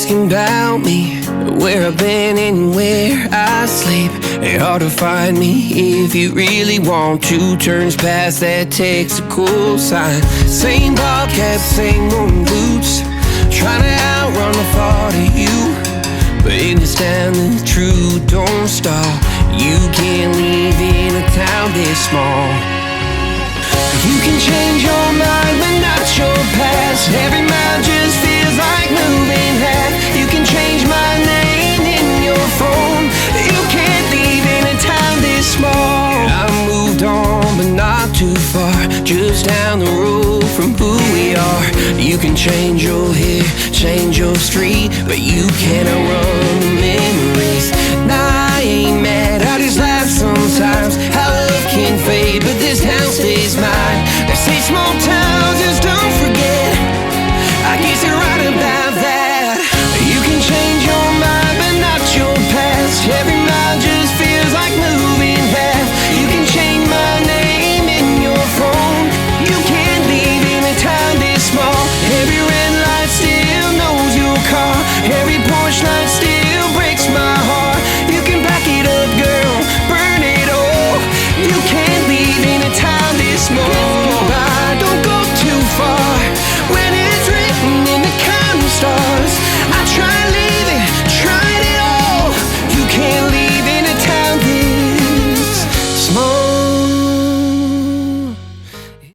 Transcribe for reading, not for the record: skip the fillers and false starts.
asking about me, where I've been and where I sleep. It's hard to find me if you really want to. Turns past that takes a cool sign. Same bobcat, same moon boots, trying to outrun the thought of you. But in this town the truth don't stall. You can't live in a town this small. You can change your mind but not your past. Every mile just feels like moving half. You can change my name in your phone. You can't live in a town this small. I moved on but not too far, just down the road from who we are. You can change your hair, change your street, but you cannot run